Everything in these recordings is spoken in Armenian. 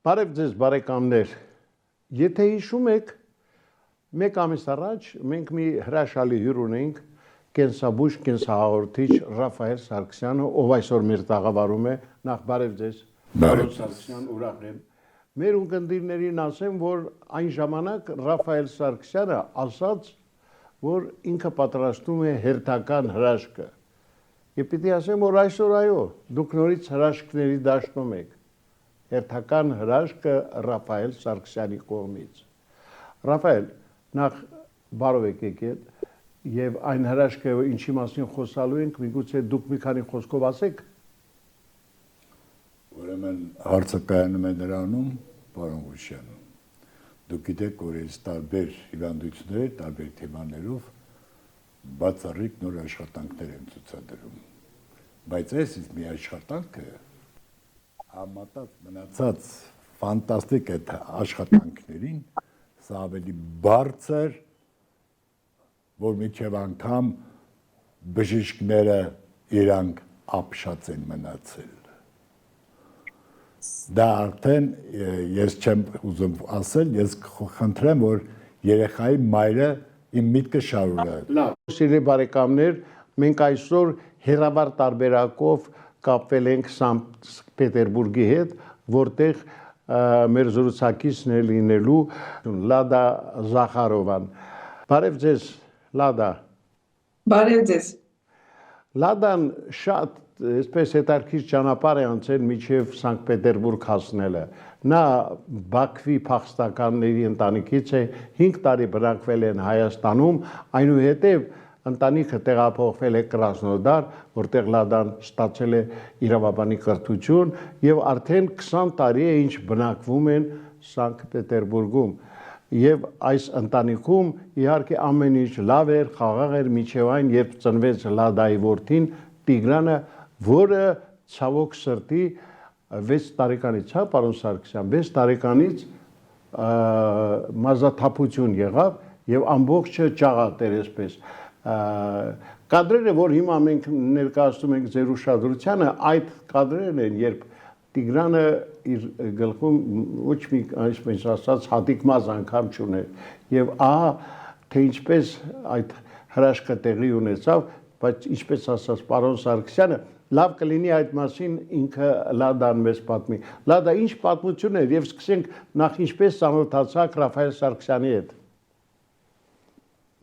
Բարև ձեզ բարեկամներ, եթե հիշում եք, մեկ ամիս առաջ մենք մի հրաշալի հյուր ունենք կենսաբույժ, կենսահաղորդիչ Ռաֆայել Սարգսյանը, ով այսօր մեր տաղավարում է, նախ բարև ձեզ, պարոն Սարգսյան, ուրախ եմ։ Մեր ունկնդիրներին ասեմ, որ այն ժամանակ Ռաֆայել Սարգսյանը ասաց, որ ինքը պատրաստում է հերթական հրաշքը։ Եվ պիտի ասեմ, որ այսօր այո, դուք նորից հրաշքների դաշտում եք։ Հերթական հրաշքը Ռաֆայել Սարգսյանի կողմից։ Ռաֆայել, նախ բարով եք եկել եւ այն հրաշքը, ինչի մասին խոսալու ենք, միգուցե դուք մի քանի խոսքով ասեք։ Ուրեմն հարցը կայանում է նրանում, պարոն Ղուշյան, դուք գիտեք, որ այս տարբեր հիվանդություններ, տարբեր թեմաներով բացառիկ նոր աշխատանքներ են ցուցադրում։ Բայց այս մի աշխատանքը համատած մնացած ֆանտաստիկ այդ աշխատանքներին, սա ավելի բարձր, որ միջև անգամ բժիշկները իրանք ապշած են մնացել։ Դա արդեն ես չեմ ուզում ասել, ես խնդրեմ, որ երեխայի մայրը իմ միտքը շարունակ։ Լավ, սիրելի բարեկամներ, մենք այսօր հերավար տարբերակով կապվել ենք Սանկտ Պետերբուրգի հետ, որտեղ մեր զրուցակիցն է լինելու Լադա Զախարովան։ Բարև ձեզ, Լադա։ Բարև ձեզ։ Լադան շատ այսպես հետարքից ճանապարհ է անցել մինչև Սանկտ Պետերբուրգ հասնելը։ Նա Բաքվի փախստականների ընտանիքից է, 5 տարի բնակվել են Հայաստանում, այնուհետև ընտանիքը տեղափոխվել է Կրասնոդար, որտեղ Լադան ստացել է իրավաբանի կրթություն եւ արդեն 20 տարի է ինչ բնակվում են Սանկտ Պետերբուրգում։ Եվ այս ընտանիքում իհարկե ամեն ինչ լավ էր, խաղաղ էր, մինչև այն, երբ ծնվեց Լադայի որդին Տիգրանը, որը ցավոք սրտի 6 տարեկանից, հա, պարոն Սարգսյան, 6 տարեկանից մազաթափություն եղավ եւ ամբողջը ճաղատեր այսպես։ Կադրերը, որ հիմա մենք ներկայացնում ենք ձեր ուշադրությանը, այդ կադրերն են, երբ Տիգրանը իր գլխում ոչ մի, այսպես ասած, հատիկմազ անգամ չուներ եւ ահա թե ինչպես այդ հրաշքը տեղի ունեցավ, բայց ինչպես ասած պարոն Սարգսյանը, լավ կլինի այդ մասին ինքը Լադան մեզ պատմի։ Լադա, ինչ պատմություն էր եւ սկսենք նախ ինչպես ծանոթացաք Ռաֆայել Սարգսյանի հետ։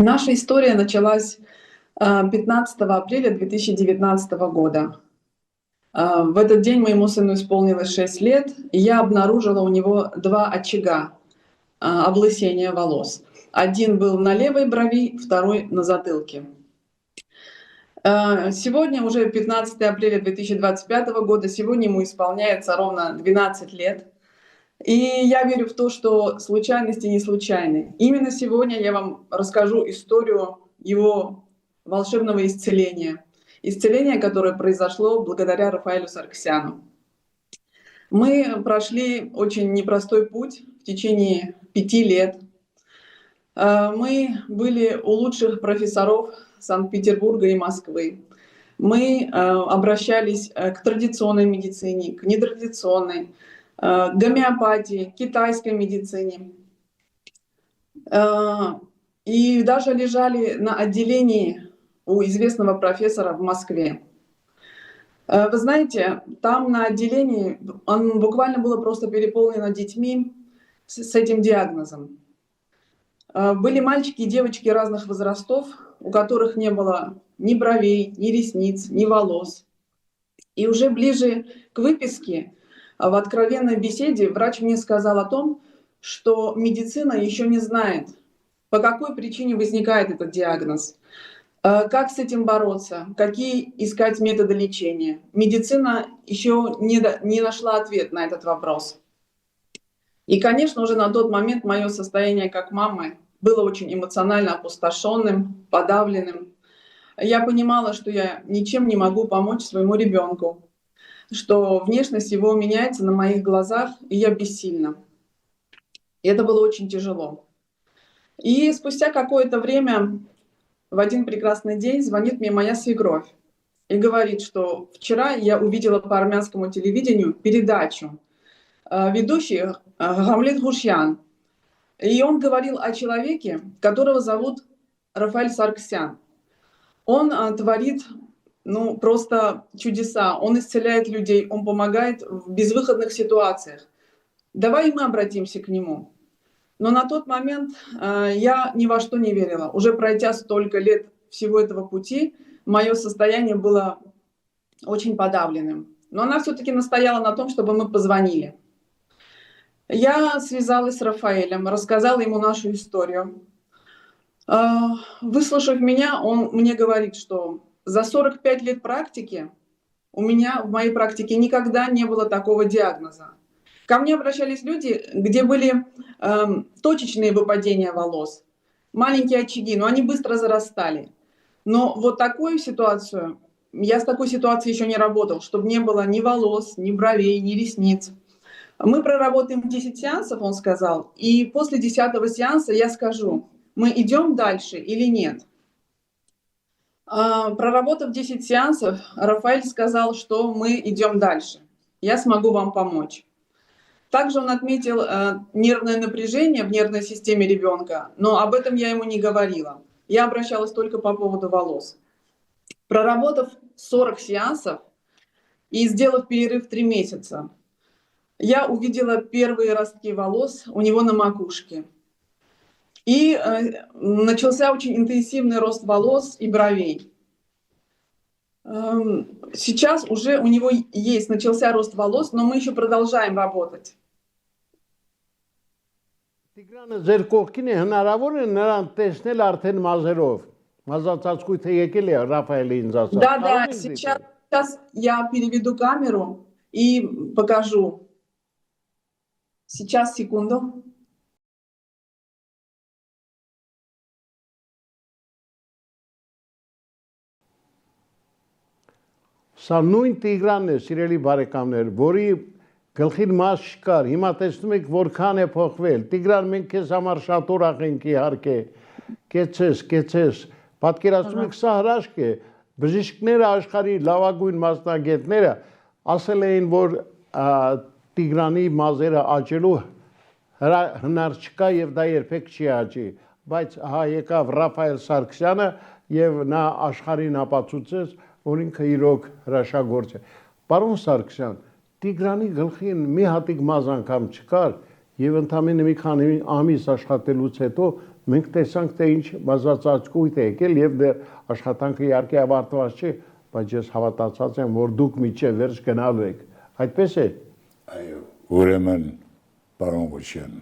Наша история началась 15 апреля 2019 года. В этот день моему сыну исполнилось 6 лет, и я обнаружила у него 2 очага облысения волос. Один был на левой брови, второй на затылке. Сегодня уже 15 апреля 2025 года, сегодня ему исполняется ровно 12 лет. И я верю в то, что случайности не случайны. Именно сегодня я вам расскажу историю его волшебного исцеления. Исцеление, которое произошло благодаря Рафаэлю Саргсяну. Мы прошли очень непростой путь в течение 5 лет. Мы были у лучших профессоров Санкт-Петербурга и Москвы. Мы обращались к традиционной медицине, к нетрадиционной, к гомеопатии, китайской медицине. И даже лежали на отделении у известного профессора в Москве. Вы знаете, там на отделении он буквально было просто переполнено детьми с этим диагнозом. Были мальчики и девочки разных возрастов, у которых не было ни бровей, ни ресниц, ни волос. И уже ближе к выписке, в откровенной беседе, врач мне сказал о том, что медицина еще не знает, по какой причине возникает этот диагноз, как с этим бороться, какие искать методы лечения. Медицина еще не нашла ответ на этот вопрос. И, конечно, уже на тот момент мое состояние как мамы было очень эмоционально опустошенным, подавленным. Я понимала, что я ничем не могу помочь своему ребенку, что внешность его меняется на моих глазах, и я бессильна. И это было очень тяжело. И спустя какое-то время, в один прекрасный день, звонит мне моя свекровь и говорит, что вчера я увидела по армянскому телевидению передачу ведущий Гамлет Гушьян. И он говорил о человеке, которого зовут Рафаэль Сарксян. Он творит, ну, просто чудеса. Он исцеляет людей, он помогает в безвыходных ситуациях. Давай мы обратимся к нему. Но на тот момент я ни во что не верила. Уже пройдя столько лет всего этого пути, мое состояние было очень подавленным. Но она все-таки настояла на том, чтобы мы позвонили. Я связалась с Рафаэлем, рассказала ему нашу историю. Выслушав меня, он мне говорит, что за 45 лет практики у меня в моей практике никогда не было такого диагноза. Ко мне обращались люди, где были точечные выпадения волос, маленькие очаги, но они быстро зарастали. Но вот такую ситуацию, я с такой ситуацией еще не работал, чтобы не было ни волос, ни бровей, ни ресниц. Мы проработаем 10 сеансов, он сказал, и после 10-го сеанса я скажу, мы идем дальше или нет. Проработав 10 сеансов, Рафаэль сказал, что мы идем дальше. Я смогу вам помочь. Также он отметил нервное напряжение в нервной системе ребенка, но об этом я ему не говорила. Я обращалась только по поводу волос. Проработав 40 сеансов и сделав перерыв 3 месяца, я увидела первые ростки волос у него на макушке. И начался очень интенсивный рост волос и бровей. Сейчас уже у него начался рост волос, но мы еще продолжаем работать. Տիգրանը ձեր կողքին է, հնարավոր է նրան տեսնել արդեն մազերով։ Մազածածկույթը եկել է Ռաֆայելի ինձ ասած։ Да, сейчас я переведу камеру и покажу. Сейчас, секунду. Սա նույն Տիգրանն է, սիրելի բարեկամներ, որի գլխին մաս չկար, հիմա տեսնում եք որքան է փոխվել։ Տիգրան, մենք քեզ համար շատ ուրախ ենք իհարկե։ Կեցես, պատկերացնում եք, սա հրաշք է։ Բժիշկները աշխարհի լավագույն մասնագետները ասել էին, որ Տիգրանի մազերը աճելու հնար չկա եւ դա երբեք չի աճի, բայց հա եկավ Ռաֆայել Սարգսյանը եւ նա աշխարհին ապացուցեց, որ ինքը իրոք հրաշագործ է։ Պարոն Սարգսյան, Տիգրանի գլխին մի հատիկ մազ անգամ չկար եւ ընդամենը մի քանի ամիս աշխատելուց հետո մենք տեսանք, թե ինչ մազածածկույթ է եկել եւ դեռ աշխատանքը իհարկե ավարտված չէ, բայց ես հավատացած եմ, որ դուք միջև վերջ գնալու եք։ Այդպես է։ Այո, ուրեմն պարոն Գուշյան,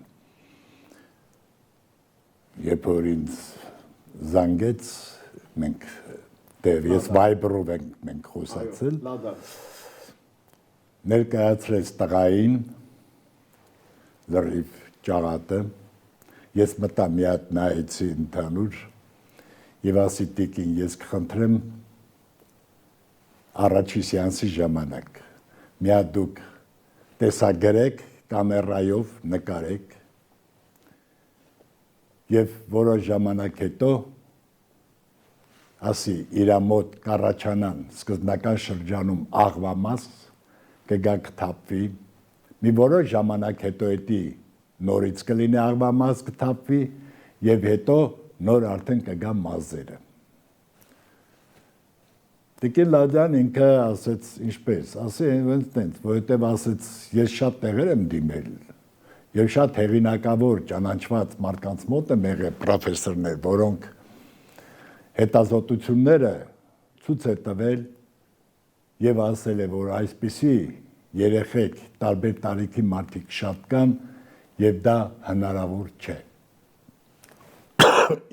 երբ որ ինձ զանգեց, մենք դեռ ես վայբրով ենք խոսացել, ներկայացրեց տղային լրիվ ճաղատը, ես մտա մի հատ նայեցի ընդհանուր եւ ասի տիկին, ես կխնդրեմ առաջի սեանսի ժամանակ մի հատ դուք տեսագրեք կամերայով նկարեք եւ որոշ ժամանակ հետո ասի իր մոտ կառաջանան սկզբնական շրջանում աղվամաս կգա կթափվի մի որոշ ժամանակ հետո էդի նորից կլինի աղվամաս կթափվի եւ հետո նոր արդեն կգա մազերը Տիկին Լադյան ինքը ասեց ինչպես ասի այնտենց որովհետեւ ասեց ես շատ տեղեր եմ դիմել եւ շատ հեղինակավոր ճանաչված մարդկանց մոտ եմ եղել պրոֆեսորներ որոնք հետազոտությունները ցույց է տվել եւ ասել է որ այսպիսի երեխեք տարբեր տարիքի մարդիկ շատ կան եւ դա հնարավոր չէ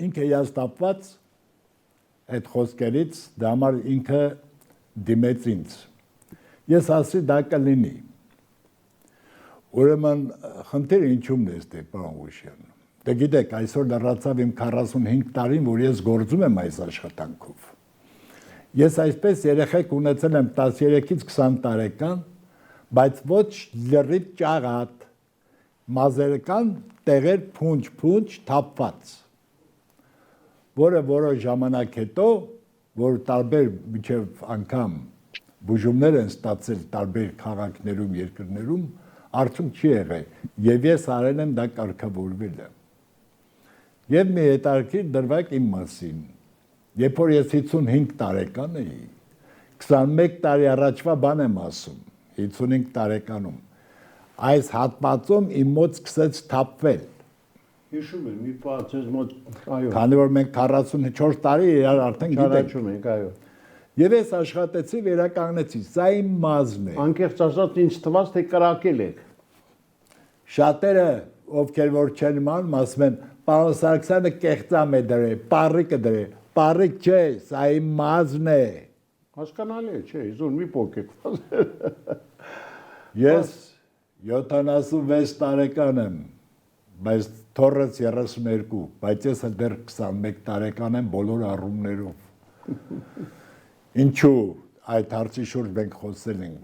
ինքը հաստատված այդ խոսքերից դա համար ինքը դիմեց ինձ ես ասի դա կլինի ուրեմն խնդիրը ինչումն է ստե պարոն Գուշյան դե գիտեք այսօր դեռացավ իմ 45 տարին որ ես գործում եմ այս աշխատանքով ես այսպես երեխեք ունեցել եմ 13-ից 20 տարեկան բայց ոչ լրիվ ճաղատ մազերական տեղեր փունջ թափված որը որոշ ժամանակ հետո որ տարբեր միջև անգամ բուժումներ են ստացել տարբեր քաղաքներում երկրներում արդյունք չի եղել, եւ ես արել եմ դա կարգավորվել եմ։ Եվ մի հետաքրքիր դրվագ իմ մասին։ Երբ որ ես 55 տարեկան էի, 21 տարի առաջվա բան եմ ասում, 55 տարեկանում, այս հատվածում իմ մոտ սկսեց թափվել։ Հիշում եմ, մի պահ ձեզ մոտ, այո, Քանի որ մենք 44 տարի իրար արդեն գիտենք։ ճանաչում ենք, այո։ Եվ ես աշխատեցի, վերականգնեցի, սա իմ մազն է։ Անկեղծ ասած ինձ թվաց, թե կրակել եք։ Շատերը, ովքեր որ չեն իմանում, ասում են, պարոն Սարգսյանը կեղծամ է դրել, պառիկը դրել, պառիկ չէ, սա իմ մազն է։ Հասկանալի է, չէ, իզուն մի փոք եք։ Ես 76 տարեկան եմ, բայց թորս 32, բայց ես դեռ 21 տարեկան եմ բոլոր առումներով։ Ինչու այդ հարցի շուրջ մենք խոսել ենք։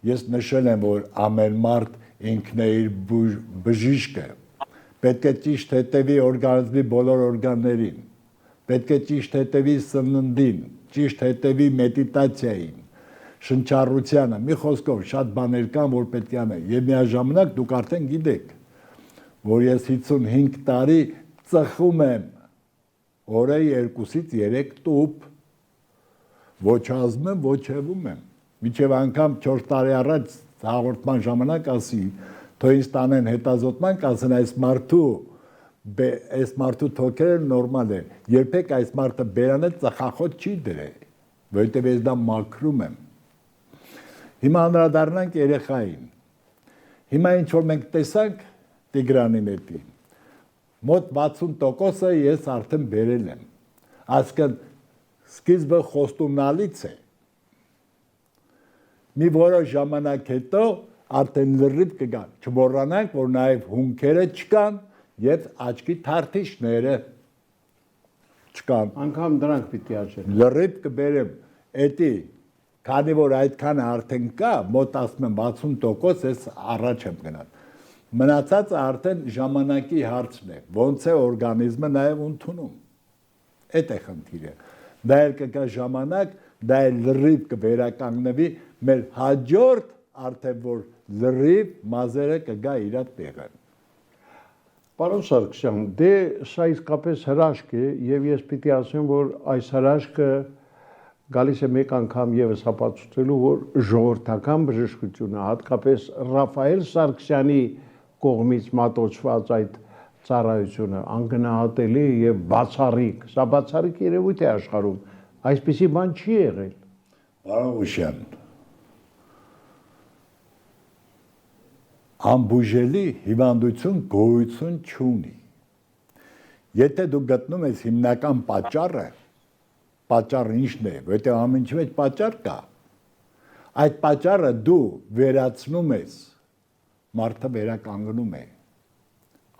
Ես նշել եմ, որ ամեն մարդ ինքն է իր բժիշկը։ Պետք է ճիշտ հետևի օրգանիզմի բոլոր օրգաններին։ Պետք է ճիշտ հետևի սննդին, ճիշտ հետևի մեդիտացիային, շնչառությանը։ Մի խոսքով շատ բաներ կան, որ պետք է անեն։ Եվ միաժամանակ դուք արդեն գիտեք, որ ես 55 տարի ծխում եմ օրը 2-ից 3 տուփ, ոչ ազում եմ, ոչ հևում եմ։ Մինչև անգամ 4 տարի առաջ հաղորդման ժամանակ ասի, թող ինձ տանեն հետազոտման, կասեն այս մարդու թոքերը նորմալ է։ Երբեք այս մարդը բերանը ծխախոտ չի դրել, որովհետև ես դա մաքրում եմ։ Հիմա անդրադառնանք երեխային։ Հիմա ինչ որ մենք տեսանք Տիգրանի նետի, մոտ 60%-ը ես արդեն բերել եմ։ Այսինքն սկիզբը խոստումնալից է։ Մի որոշ ժամանակ հետո արդեն լրիվ կգա։ Չմոռանանք, որ նաև հունքերը չկան եւ աչքի թարթիչները չկան։ Անկամ դրանք պիտի աճեն։ Լրիվ կբերեմ, էդի, քանի որ այդքանը արդեն կա, մոտ ասում եմ 60% ես առաջ եմ գնալ։ Մնացածը արդեն ժամանակի հարցն է, ոնց է օրգանիզմը նաև ընդունում։ Էդ է խնդիրը։ Դա էլ կգա ժամանակ, դա էլ լրիվ կվերականգնվի, մեր հաջորդ արդեն որ լրիվ մազերը կգա իր տեղը։ Պարոն Սարգսյան, դե սա իսկապես հրաշք է եւ ես պիտի ասեմ, որ այս հրաշքը գալիս է մեկ անգամ եւս ապացուցելու, որ ժողովրդական բժշկությունը, հատկապես Ռաֆայել Սարգսյանի կողմից մատուցված այդ ծառայությունը անգնահատելի եւ բացառիկ, սա բացառիկ երևույթ է աշխարհում, այսպիսի բան չի եղել։ Պարոն Ուշյան, անբուժելի հիվանդություն գոյություն չունի։ Եթե դու գտնում ես հիմնական պատճառը, պատճառը ինչն է, որտեղ ամեն ինչի մեջ պատճառ կա, այդ պատճառը դու վերացնում ես, մարդը վերականգնում է,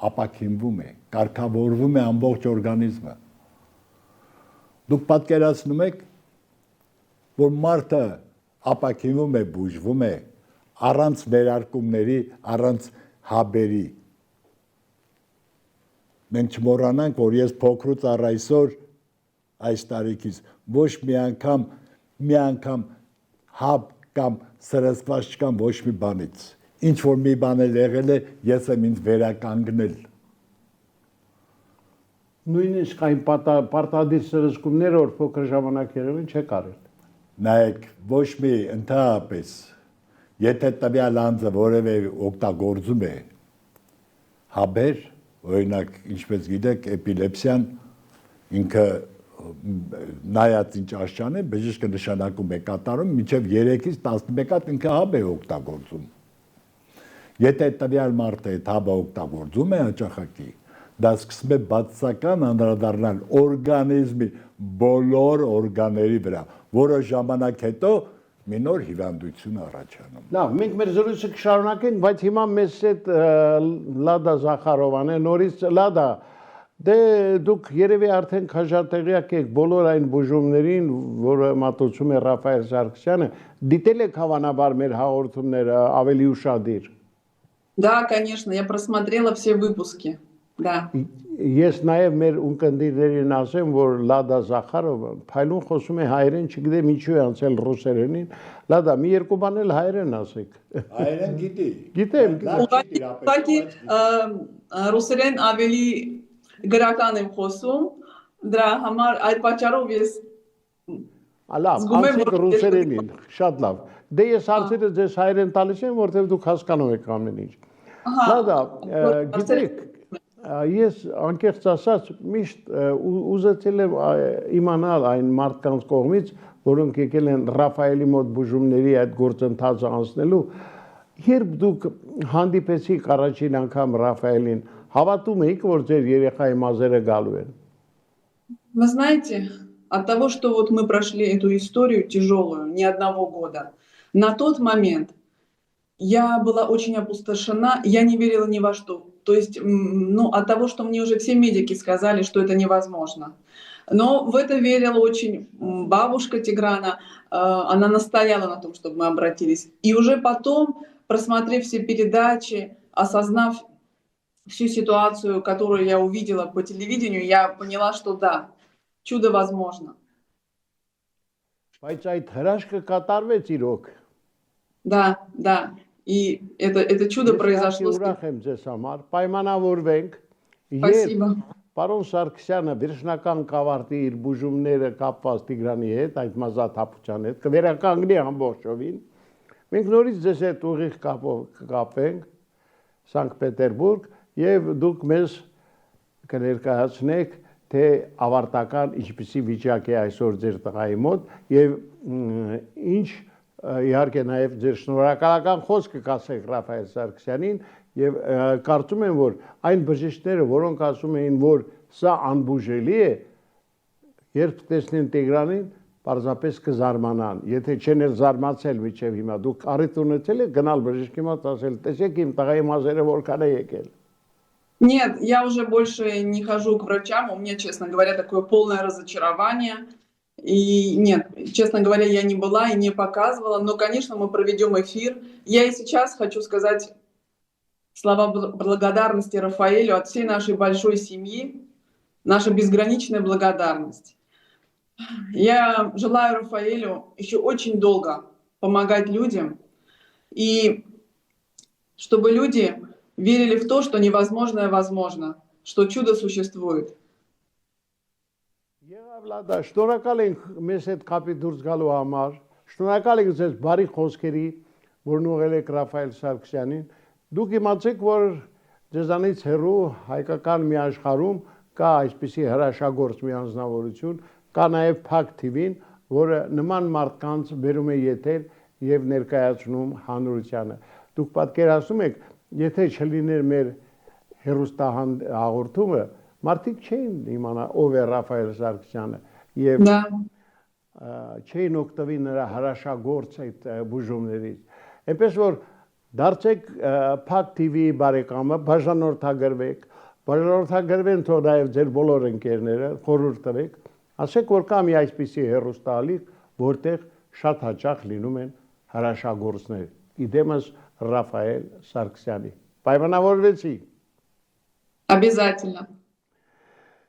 ապաքինվում է, կարգավորվում է ամբողջ օրգանիզմը։ Դուք պատկերացնում եք, որ մարդը ապաքինվում է, բուժվում է, առանց ներարկումների, առանց հաբերի։ Մենք չմոռանանք, որ ես փոքրուց առ այսօր այս տարիքից ոչ մի անգամ հաբ կամ սրսկված չկամ ոչ մի բանից։ Ինչ որ մի բան էլ եղել է, ես եմ ինձ վերականգնել։ Նույնիսկ այն պարտադիր սրսկումները, որ փոքր ժամանակ եղել են, չեք արել։ Նայեք, ոչ մի ընդհանրապես, եթե տվյալ անձը որևէ օգտագործում է հաբեր, օրինակ, ինչպես գիտեք, էպիլեպսիան ինքը նայած ինչ աշխան է, բժիշկը նշանակում է կատարում, մինչև 3-ից 11 հատ ինքը հաբ է օգտագործում։ Եթե տվյալ մարդը այդ հաբը օգտագործում է հաճախակի, դա սկսում է բացասական անդրադառնալ օրգանիզմի բոլոր օրգանների վրա, որը ժամանակ հետո մի նոր հիվանդություն առաջանում։ Լավ, մենք մեր զրույցը կշարունակենք, բայց հիմա մեզ հետ Լադա Զախարովան է, նորից Լադա, դե դուք երևի արդեն քաջատեղյակ եք բոլոր այն բուժումներին, որը մատուցում է Ռաֆայել Սարգսյանը, դիտել եք հավանաբար մեր հաղորդումները ավելի ուշադիր։ Да, конечно, я просмотрела все выпуски, да. ես նաև մեր ունկնդիրներին ասեմ, որ Լադա Զախարովը փայլուն խոսում է հայերեն, չգիտեմ ինչու է անցել ռուսերենին։ Լադա, մի երկու բան էլ հայերեն ասեք։ Հայերեն գիտի։ Գիտեմ, Ուղղակի ռուսերեն ավելի գրական եմ խոսում, դրա համար այդ պատճառով ես լավ, անցեք ռուսերենին, շատ լավ։ Դե ես հարցերը ձեզ հայերեն տալիս եմ, որտեղ դուք հասկանում եք ամեն ինչ։ Լադա, գիտեք, ես անկեղծ ասած միշտ ուզեցել եմ իմանալ այն մարդկանց կողմից, որոնք եկել են Ռաֆայելի մոտ բուժումների այդ գործընթացը անցնելու, երբ դուք հանդիպեցիք առաջին անգամ Ռաֆայելին, հավատում եք, որ ձեր երեխայի մազերը գալու են։ Вы знаете, от того, что вот мы прошли эту историю тяжелую, не одного года, на тот момент я была очень опустошена, я не верила ни во что. То есть, ну, от того, что мне уже все медики сказали, что это невозможно. Но в это верила очень бабушка Тиграна, она настояла на том, чтобы мы обратились. И уже потом, просмотрев все передачи, осознав всю ситуацию, которую я увидела по телевидению, я поняла, что да, чудо возможно. Բայց այդ հրաշքը կատարվեց իրոք։ Да, да. И это чудо произошло. Ուրախ եմ ձեզ համար, պայմանավորվենք, Спасибо. Պարոն Սարգսյանը վերջնական կավարտի իր բուժումները կապված Տիգրանի հետ, այդ մազաթափության հետ, կվերականգնի ամբողջովին։ Մենք նորից ձեզ հետ ուղիղ կապով կկապենք Սանկտ Պետերբուրգ եւ դուք մեզ կներկայացնեք, թե ավարտական ինչպիսի վիճակ է այսօր ձեր տղայի մոտ եւ ինչ իհարկե նաև ձեր շնորհակալական խոսքը կասեք Ռաֆայել Սարգսյանին եւ կարծում եմ, որ այն բժիշկները, որոնք ասում էին, որ սա անբուժելի է, երբ տեսնեն Տիգրանին, պարզապես կզարմանան։ Եթե չեն էլ զարմացել միջև հիմա, դուք առիթ ունեցել եք գնալ բժշկի մոտ ասել, տեսեք իմ տղայի մազերը որքան է եկել։ Нет, я уже больше не хожу к врачам, у меня, честно говоря, такое полное разочарование. И нет, честно говоря, я не была и не показывала, но, конечно, мы проведем эфир. Я и сейчас хочу сказать слова благодарности Рафаэлю от всей нашей большой семьи, наша безграничная благодарность. Я желаю Рафаэлю еще очень долго помогать людям, и чтобы люди верили в то, что невозможное возможно, что чудо существует. Լադա, շնորհակալ ենք մեզ հետ կապի դուրս գալու համար, շնորհակալ ենք ձեզ բարի խոսքերի, որն ուղղել եք Ռաֆայել Սարգսյանին։ Դուք իմացեք, որ ձեզանից հեռու հայկական մի աշխարհում կա այսպիսի հրաշագործ մի անձնավորություն, կա նաև Փակ TV-ն, որը նման մարդկանց բերում է եթեր եւ ներկայացնում հանրությանը։ Դուք պատկերացնում եք, եթե չլիներ մեր հեռուստահաղորդումը, մարդիկ չէին իմանա ով է Ռաֆայել Սարգսյանը եւ չէին օգտվի նրա հրաշագործ այդ բուժումներից։ Այնպես որ դարձեք Փակ TV-ի բարեկամը, բաժանորդագրվեն թող նաեւ ձեր բոլոր ընկերները խորհուրդ տվեք, ասեք որ կա մի այսպիսի հեռուստաալիք, որտեղ շատ հաճախ լինում են հրաշագործներ։ Իդեմս Ռաֆայել Սարգսյանի։ Պայմանավորվեցի։ Обязательно.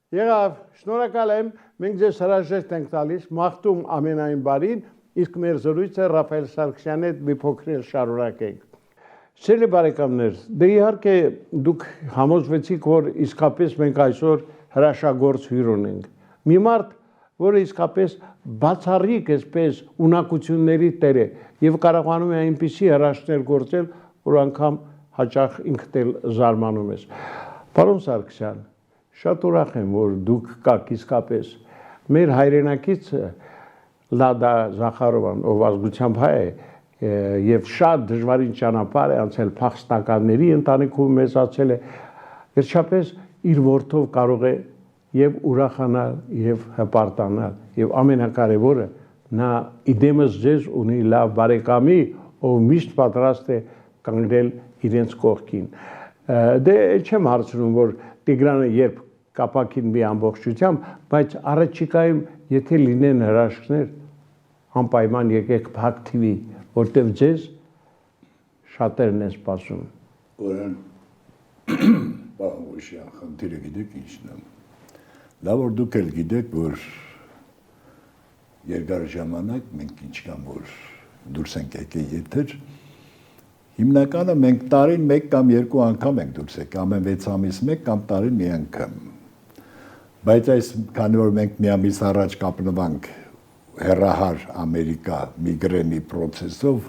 Եղավ, շնորհակալ եմ, մենք ձեզ հրաժեշտ ենք տալիս, մաղթում ամենայն բարին, իսկ մեր զրույցը Ռաֆայել Սարգսյանի հետ մի փոքր շարունակենք։ Սիրելի բարեկամներ, դե իհարկե դուք համոզվեցիք, որ իսկապես մենք այսօր հրաշագործ հյուր ունենք։ Մի մարդ, որը իսկապես բացառիկ այսպես ունակությունների տեր է եւ կարողանում է այնպիսի հրաշքներ գործել, որ անգամ հաճախ ինքդ էլ զարմանում ես։ Պարոն Սարգսյան, շատ ուրախ եմ, որ դուք կաք իսկապես մեր հայրենակիցը Լադա Զախարովան, ով ազգությամբ հայ է եւ շատ դժվարին ճանապարհ է անցել փախստականների ընտանիքում մեծացել է, վերջապես իր որդով կարող է եւ ուրախանալ եւ հպարտանալ եւ ամենակարևորը նա իդեմս ձեզ ունի լավ բարեկամի, ով միշտ պատրաստ է կանգնել իրենց կողքին։ Դե չեմ հարցնում, որ Տիգրանը երբ կապակին մի ամբողջությամբ, բայց առաջիկայում եթե լինեն հրաշքներ, անպայման եկեք Փակ TV, որտեղ ձեզ շատերն են սպասում։ Ուրան Պարոն Ղուշյան, խնդիրը գիտեք ինչն է։ Լավ որ դուք էլ գիտեք, որ երկար ժամանակ մենք ինչքան որ դուրս ենք եկել եթեր, հիմնականը մենք տարին 1 կամ 2 անգամ ենք դուրս եկել, ամեն 6 ամիս 1 կամ տարին մի անգամ։ Բայց այս քանի որ մենք մի ամիս առաջ կապնվանք հեռահար Ամերիկա միգրենի process-ով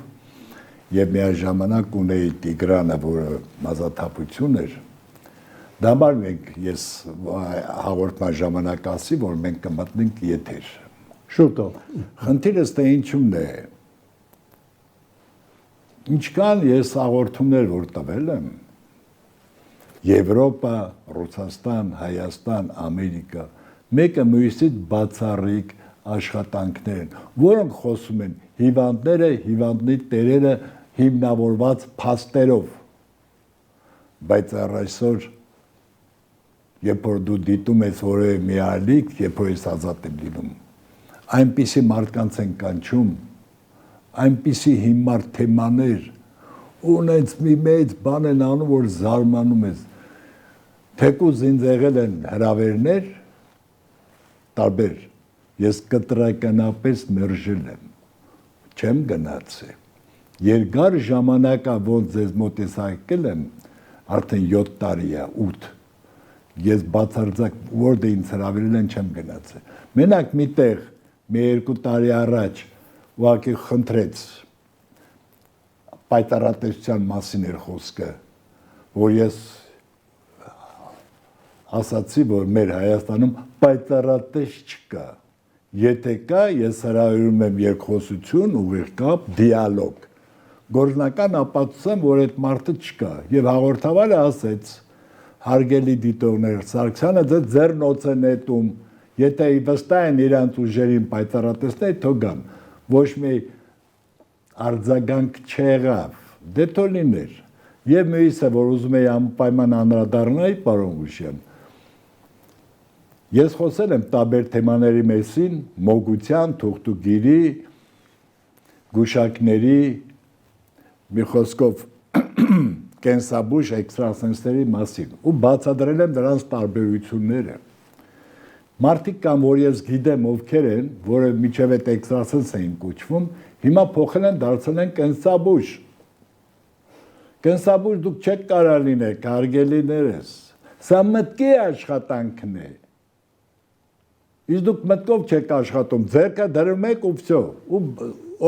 եւ միաժամանակ ունեի Տիգրանը, որը մազաթափություն էր, դա համար մենք ես հաղորդման ժամանակ ասի, որ մենք կմտնենք եթեր։ Շուտով։ Խնդիրս թե ինչումն է։ Ինչքան ես հաղորդումներ որ տվել եմ, Եվրոպա, Ռուսաստան, Հայաստան, Ամերիկա, մեկը մյուսից բացառիկ աշխատանքներ են, որոնք խոսում են հիվանդները, հիվանդի տերերը հիմնավորված փաստերով, բայց այսօր երբ որ դու դիտում ես որևէ մի ալիք, երբ որ ես ազատ եմ լինում, այնպիսի մարդկանց են կանչում, այնպիսի հիմար թեմաներ, ունենց մի մեծ բան են անում, որ զարմանում ես, թեկուզ ինձ եղել են հրավերներ, տարբեր, ես կտրականապես մերժել եմ, չեմ գնացել, երկար ժամանակա ոնց ձեզ մոտ ես հայկել եմ, արդեն 7 տարի է, 8, ես բացարձակ որդ ինձ հրավերել են չեմ գնացել, մենակ մի տեղ, մի 2 տարի առաջ, ուղղակի խնդրեց, պայտառատեսության մասին էր խոսքը, որ ես ասացի, որ մեր Հայաստանում պայծառատես չկա, եթե կա, ես հրավիրում եմ երկխոսություն, ուղիղ կապ, դիալոգ, գործնական ապացուցեմ, որ այդ մարդը չկա, եւ հաղորդավարը ասեց, հարգելի դիտողներ, Սարգսյանը ձեռնոց է նետում, եթե վստահ են իրանց ուժերին պայծառատեսներ, թող գան, ոչ մի արձագանք չեղավ, դե թող լիներ, եւ մյուսը, որ ուզում էի անպայման անդրադառնալ, պարոն Ղուշյան, ես խոսել եմ տարբեր թեմաների մասին, մոգության, թուղթուգիրի, գուշակների, մի խոսքով կենսաբույժ էքստրասենսների մասին ու բացատրել եմ դրանց տարբերությունները։ Մարդիկ կան, որ ես գիտեմ ովքեր են, որը միջև այդ էքստրասենս էին կոչվում, հիմա փոխել են, դարձել են կենսաբույժ։ Կենսաբույժ դուք չեք կարող լինեք, հարգելիներս։ Սա մտքի աշխատանքն է։ Իսկ դուք մտքով չեք աշխատում, ձեռքը դրում եք ու վсё, ու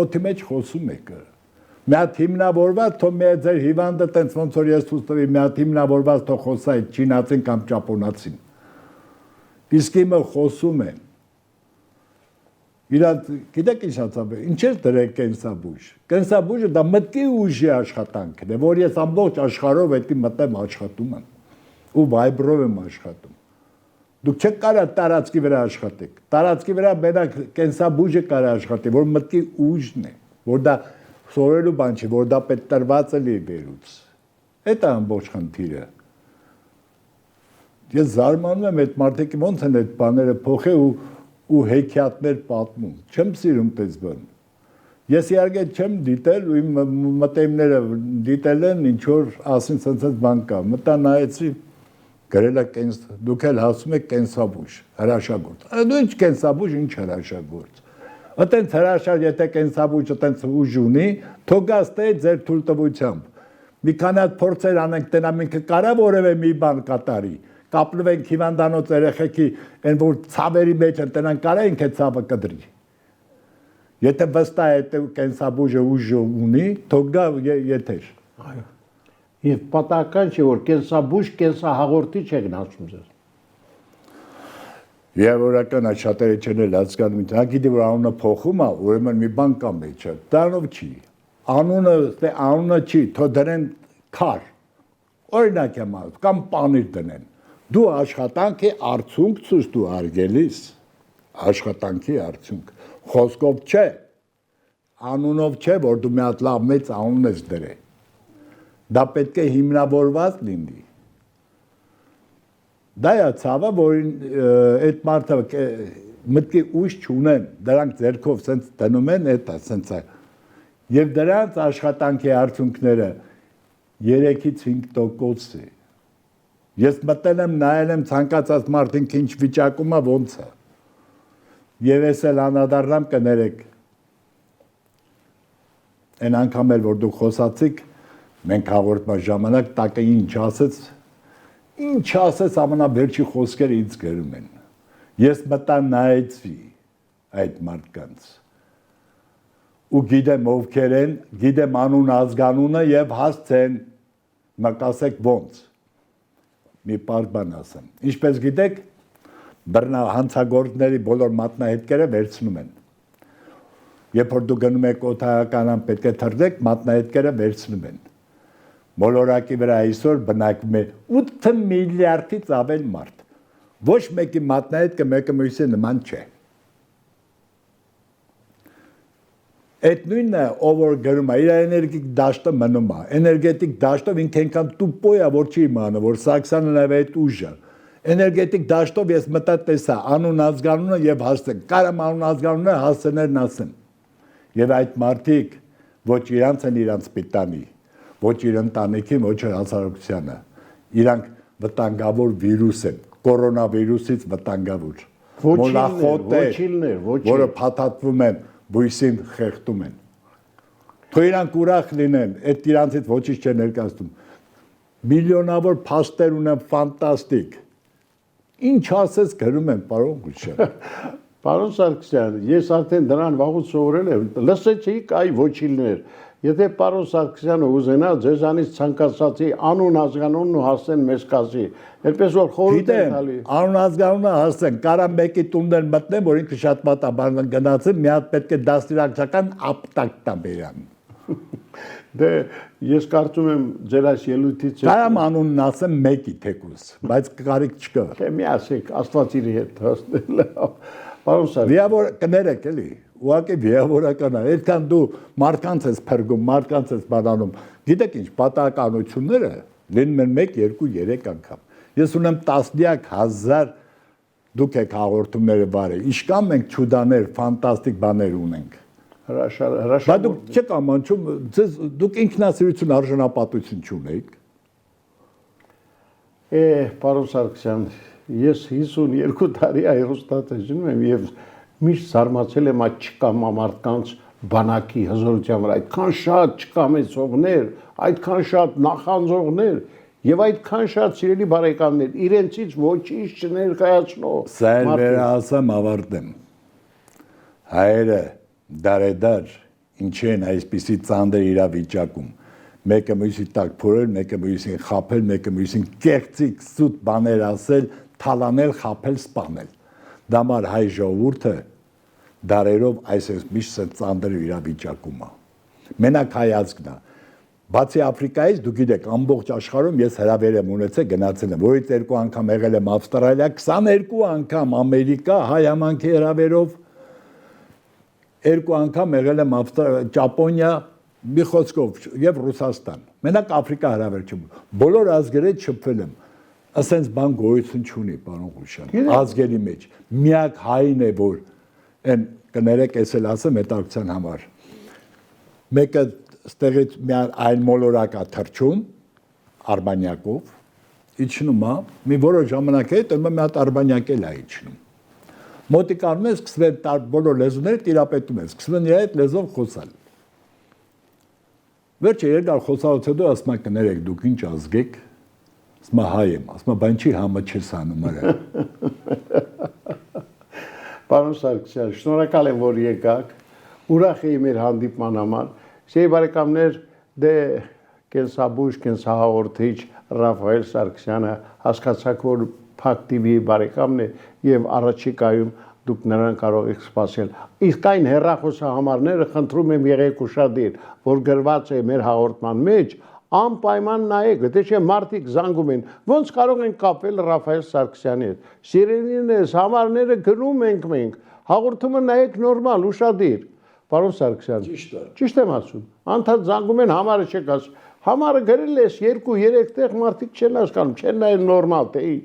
օդի մեջ խոսում եք։ Մի հատ հիմնավորված, թող մի ձեր հիվանդը տենց ոնց որ ես ցույց տվի, մի հատ հիմնավորված թող խոսա այդ չինացին կամ ճապոնացին։ Իսկ իմը խոսում են։ Իրանց գիտեք ինչ ասած, ինչ է դրել կենսաբույժ։ Կենսաբույժը դա մտքի ուժի աշխատանքն է, որ ես ամբողջ աշխարհով էդի մտեմ աշխատում եմ ու վայբրով եմ աշխատում։ Դուք չեք կարող տարածքի վրա աշխատեք։ Տարածքի վրա մենակ կենսաբույժը կարող աշխատի, որ մտքի ուժն է, որ դա սովորելու բան չի, որ դա պետք տրված է վերուց։ Այդ է ամբողջ խնդիրը։ Ես զարմանում եմ այդ մարդիկ ոնց են այդ բաները փոխել ու հեքիաթներ պատմում։ Չեմ սիրում պես բան։ Ես իհարկե չեմ դիտել ու իմ մտերիմները դիտել են ինչ որ ասին ցած բան կա։ Մտա նայեցի գրել է դուք էլ ասում եք կենսաբույժ, հրաշագործ։ Դու ինչ կենսաբույժ, ինչ հրաշագործ։ Այտենց հրաշար, եթե կենսաբույժը այտենց ուժ ունի, թող գաստե ձեր թույլտվությամբ։ Մի քանի հատ փորձեր անենք, տնամ ինքը կարա որևէ մի բան կատարի։ Կապնվենք հիվանդանոց երեխեքի, այն որ ցավերի մեջ են, տնան կարա ինքը ցավը կդրի։ Եթե վստահ է կենսաբույժը ուժ ունի, թող գա եթեր։ Այո։ Եվ պատահական չէ, որ կենսաբույժ, կենսահաղորդիչ եք ասում ձեզ։ Եվրոպական այդ շատերը չեն էլ հասկանում, նա գիտի որ անունը փոխում է, ուրեմն մի բան կա մեջը։ Դրանով չի։ Անունը չի, թող դրեն քար։ Օրինակ եմ ասում, կամ պանիր դնեն։ Դու աշխատանքի արդյունք ցույց դու արգելիս, աշխատանքի արդյունք։ Խոսքով չէ, անունով չէ, որ դու մի հատ լավ մեծ անուն ես դրել։ Դա պետք է հիմնավորված լինի։ Դա է ցավը, որ այդ մարդը մտքի ուժ չունեն, դրանք ձեռքով սենց դնում են, այդ է սենց է։ Եվ դրանց աշխատանքի արդյունքները 3-ից 5% է։ Ես մտել եմ, նայել եմ ցանկացած մարդին ինչ վիճակում է, ոնց է։ Եվ ես էլ անդրադառնամ կներեք։ Այն անգամ էլ որ դուք խոսացիք, մենք հաղորդման ժամանակ տակը ինչ ասեց ամենավերջի խոսքերը ինձ գրում են։ Ես մտա նայեցի այդ մարդկանց։ Ու գիտեմ ովքեր են, գիտեմ անուն ազգանունը եւ հասցեն մակասեք ոնց։ Մի պարզ բան ասեմ։ Ինչպես գիտեք, բռնահանցագործների բոլոր մատնահետքերը վերցնում են։ Երբ որ դու գնում եք օթայականան պետք է թռնեք, մատնահետքերը վերցնում են։ Մոլորակի վրա այսօր բնակվում է 8 միլիարդից ավել մարդ։ Ոչ մեկի մատնահետքը մեկը մյուսի նման չէ։ Այդ նույնը ով որ գրում է, իր էներգետիկ դաշտը մնում է։ Էներգետիկ դաշտով ինքը այնքան տուպոյ է, որ չի իմանում, որ Սարգսյանը նաև այդ ուժը։ Էներգետիկ դաշտով ես մտա տեսա անուն ազգանունը եւ հասցեն։ Կարամ անուն ազգանունը հասցեներն ասեմ։ Եվ այդ մարդիկ ոչ իրանց են իրանց պիտանի, ոչ իր ընտանիքին, ոչ հասարակությանը։ Իրանք վտանգավոր վիրուս են, կորոնավիրուսից վտանգավոր։ Ոչիլներ, որը փաթաթվում են, բույսին խեղդում են։ Թող իրանք ուրախ լինեն, այդ իրանցից ոչինչ չեն ներկայացնում։ Միլիոնավոր փաստեր ունեն ֆանտաստիկ։ Ինչ ասես գրում են, պարոն Գուլշան։ Պարոն Սարգսյան, ես արդեն դրան վաղուց սովորել եմ, լսեցիք այ ոչիլներ։ Եթե պարոն Սարգսյանը ուզենա ձեզանից ցանկացածի անուն ազգանունն ու հասցեն մեզ կասի, այդպես որ խորհուրդ է տալի։ Անուն ազգանունը հասցեն, կարամ մեկի տունդեր մտնեմ, որ ինքը շատ մատաբան գնացի, մի հատ պետք է դաստիարակչական ապտակ տա բերան։ Դե ես կարծում եմ ձեր այս ելույթից Կարամ անունն ասեմ մեկի թեկուզ, բայց կարիք չկա։ Թե մի ասեք, Աստված իր հետ հասնել։ Պարոն Սարգսյան, Վիավոր կներեք էլի, ուղղակի վիավորական է, այդքան դու մարդկանց ես փրկում, մարդկանց ես բանանում, գիտեք ինչ, պատահականությունները լինում են 1, 2, 3 անգամ։ Ես ունեմ տասնյակ հազար դուք եք հաղորդումները բարի, ինչքան մենք չուդաներ, ֆանտաստիկ բաներ ունենք։ հրաշալի։ Բայց դուք չեք ամանչում, դուք ինքնասիրություն արժանապատվություն չունեք։ Պարոն Սարգսյան, ես 52 տարի այրոստատեժնում եմ եւ միշտ զարմացել եմ այդ չկամամարտկանց բանակի հզորության վրա, այդքան շատ չկամեցողներ, այդքան շատ նախանձողներ եւ այդքան շատ սիրելի բարեկամներ, իրենցից ոչինչ չներկայացնող։ Սա էլ վերահասեմ ավարտեմ։ Հայերը դարեդար ինչ են այսպիսի ծանր իրավիճակում։ Մեկը մյուսի տակ փորել, մեկը մյուսին խաբել, մեկը մյուսին կեղծիկ սուտ բաներ ասել, թալանել, խաբել, սպանել։ Դամար հայ ժողովուրդը դարերով այսպես միշտ ծանր իրավիճակում է։ Մենակ հայացքն է։ Բացի Աֆրիկայից, դուք գիտեք, ամբողջ աշխարհում ես հրավեր եմ ունեցել, գնացել եմ, որից 2 անգամ եղել եմ Ավստրալիա, 22 անգամ Ամերիկա հայ համանքի հրավերով, 2 անգամ եղել եմ Ճապոնիա, մի խոսքով եւ Ռուսաստան։ Մենակ Աֆրիկա հրավեր չեմ։ Բոլոր ազգերը շփվել եմ։ Ասենց բան գոյություն չունի, պարոն Գուլշան, ազգերի մեջ։ Միակ հայն է, որ այն կներեք, ես էլ ասեմ հետաքրքրության համար։ Մեկը ստեղից մի այլ մոլորակ է թռչում արբանյակով, իջնում է, մի որոշ ժամանակ հետո մի հատ արբանյակ էլ է իջնում։ Մոտիկանում է, սկսվում են բոլոր լեզուները տիրապետում են, սկսվում են իր այդ լեզվով խոսալ։ Վերջը երկար խոսալուց հետո ասում եք կներեք դուք ինչ ազգ եք, ասում հայ եմ, ասում բան չի համը չես անում արա։ Պարոն Սարգսյան, շնորհակալ եմ որ եկաք, ուրախ եմ մեր հանդիպման համար։ Սիրելի բարեկամներ, դե կենսաբույժ, կենսահաղորդիչ Ռաֆայել Սարգսյանը հասկացաք որ Փակ TV բարեկամն է եւ առաջիկայում դուք նրան կարող եք սպասել։ Իսկ այն հեռախոսահամարները խնդրում եմ եղեք ուշադիր, որ գրված է մեր հաղորդման մեջ, անպայման նայեք, դե չէ մարդիկ զանգում են, ոնց կարող են կապել Ռաֆայել Սարգսյանի հետ։ Սիրելիներս, համարները գրում ենք մենք, հաղորդումը նայեք նորմալ, ուշադիր։ Պարոն Սարգսյան, ճիշտ եմ ասում։ Անդադ զանգում են համարը չեք ասում։ Համարը գրել ես 2-3 տեղ մարդիկ չեն հասկանում, չեն նայել նորմալ, թե ինչ։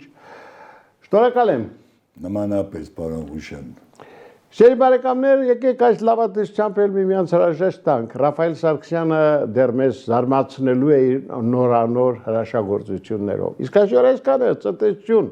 Շնորհակալ եմ։ Նմանապես, պարոն Գուլշան։ Շերի բարեկամներ, եկեք այս լավատեսությամբ էլ միմյանց հրաժեշտ տանք։ Ռաֆայել Սարգսյանը դեռ մեզ զարմացնելու է իր նորանոր հրաշագործություններով։ Իսկ այսօր այսքան է, ցտեսություն։